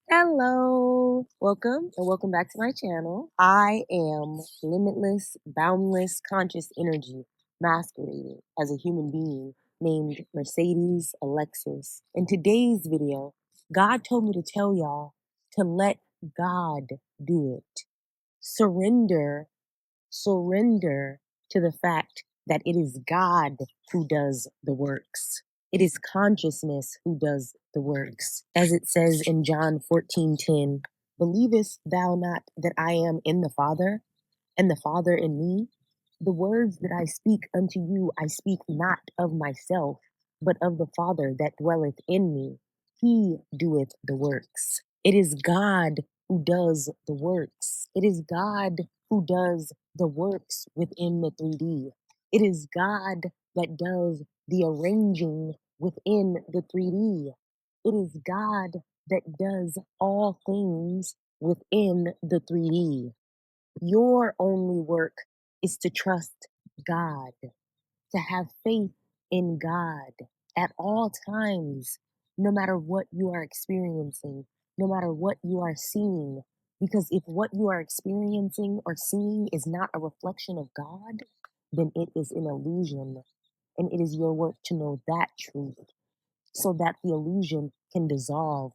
Hello, welcome and welcome back to my channel. I am limitless, boundless, conscious energy masquerading as a human being named Mercedes Alexis. In today's video, God told me to tell y'all to let God do it. Surrender Surrender to the fact that it is God who does the works. It is consciousness who does the works. As it says in John 14:10, believest thou not that I am in the Father, and the Father in me? The words that I speak unto you, I speak not of myself, but of the Father that dwelleth in me. He doeth the works. It is God who does the works. It is God who does the works within the 3D. It is God that does the arranging within the 3D. It is God that does all things within the 3D. Your only work is to trust God, to have faith in God at all times, no matter what you are experiencing, no matter what you are seeing. Because if what you are experiencing or seeing is not a reflection of God, then it is an illusion. And it is your work to know that truth so that the illusion can dissolve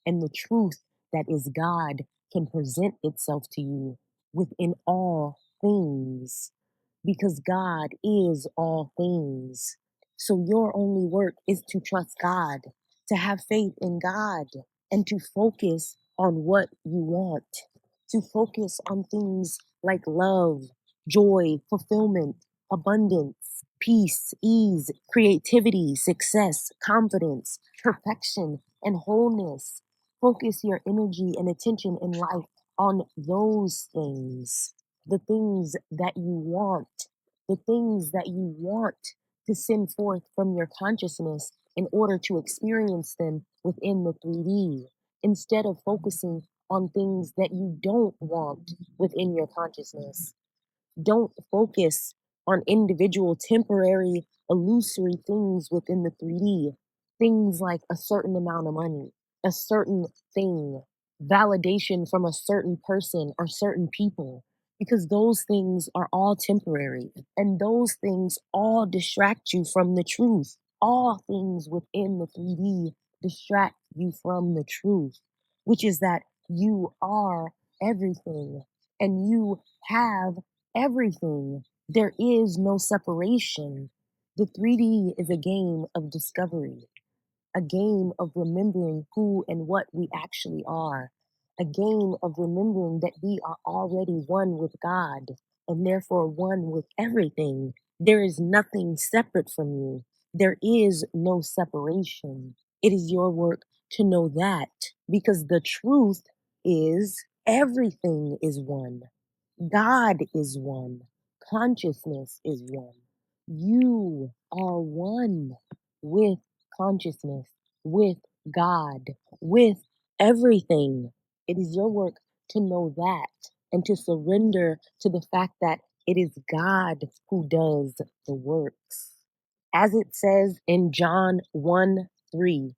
and the truth that is God can present itself to you within all things because God is all things. So your only work is to trust God, to have faith in God, and to focus on what you want, to focus on things like love, joy, fulfillment, abundance, peace, ease, creativity, success, confidence, perfection, and wholeness. Focus your energy and attention in life on those things, the things that you want, the things that you want to send forth from your consciousness in order to experience them within the 3D, instead of focusing on things that you don't want within your consciousness. Don't focus on individual, temporary, illusory things within the 3D. Things like a certain amount of money, a certain thing, validation from a certain person or certain people, because those things are all temporary and those things all distract you from the truth. All things within the 3D distract you from the truth, which is that you are everything and you have everything. There is no separation. The 3D is a game of discovery, a game of remembering who and what we actually are, a game of remembering that we are already one with God and therefore one with everything. There is nothing separate from you. There is no separation. It is your work to know that because the truth is everything is one. God is one. Consciousness is one. You are one with consciousness, with God, with everything. It is your work to know that and to surrender to the fact that it is God who does the works. As it says in John 1:3,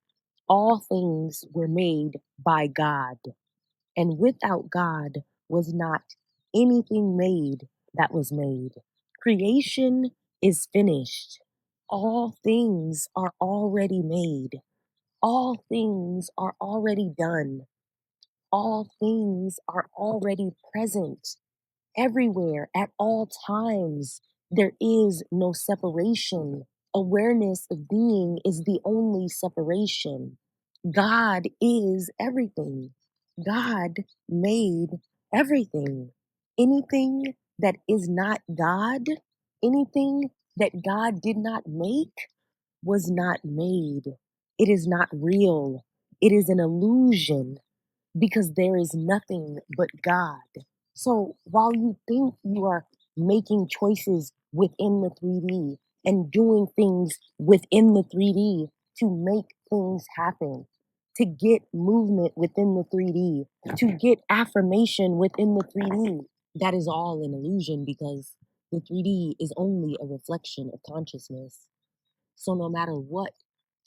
all things were made by God, and without God was not anything made that was made. Creation is finished. All things are already made. All things are already done. All things are already present everywhere at all times. There is no separation. Awareness of being is the only separation. God is everything. God made everything. Anything that is not God, anything that God did not make, was not made. It is not real. It is an illusion because there is nothing but God. So while you think you are making choices within the 3D and doing things within the 3D to make things happen, to get movement within the 3D, to get affirmation within the 3D, that is all an illusion because the 3D is only a reflection of consciousness. So no matter what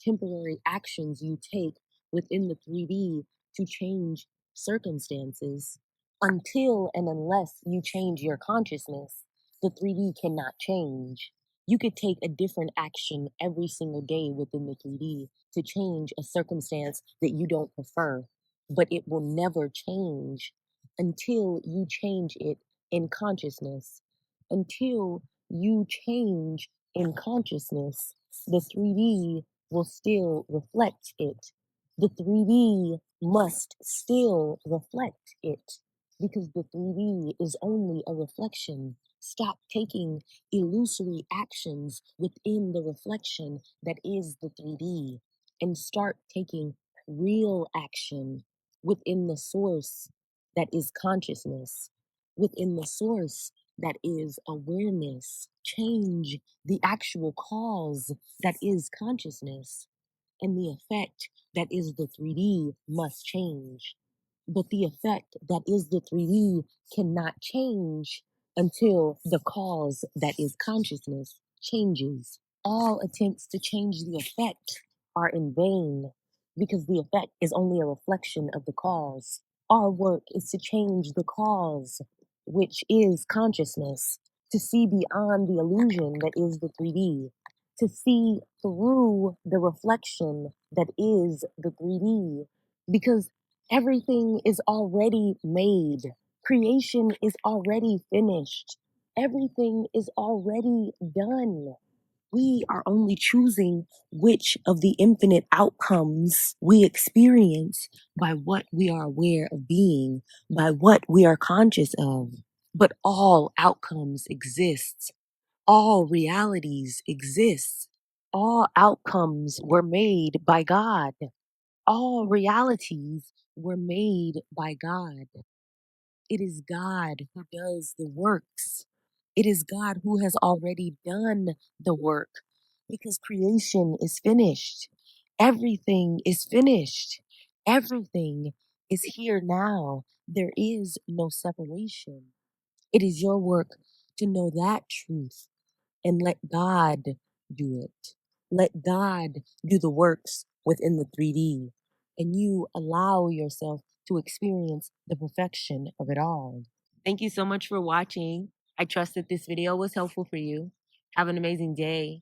temporary actions you take within the 3D to change circumstances. Until and unless you change your consciousness, the 3D cannot change. You could take a different action every single day within the 3D to change a circumstance that you don't prefer, but it will never change until you change it in consciousness. Until you change in consciousness, the 3D will still reflect it. The 3D must still reflect it because the 3D is only a reflection. Stop taking illusory actions within the reflection that is the 3D and start taking real action within the source that is consciousness, within the source that is awareness. Change the actual cause that is consciousness, and the effect that is the 3D must change. But the effect that is the 3D cannot change until the cause that is consciousness changes. All attempts to change the effect are in vain because the effect is only a reflection of the cause. Our work is to change the cause, which is consciousness, to see beyond the illusion that is the 3D, to see through the reflection that is the 3D, because everything is already made. Creation is already finished. Everything is already done. We are only choosing which of the infinite outcomes we experience by what we are aware of being, by what we are conscious of. But all outcomes exist. All realities exist. All outcomes were made by God. All realities were made by God. It is God who does the works. It is God who has already done the work because creation is finished. Everything is finished. Everything is here now. There is no separation. It is your work to know that truth and let God do it. Let God do the works within the 3D, and you allow yourself to experience the perfection of it all. Thank you so much for watching. I trust that this video was helpful for you. Have an amazing day.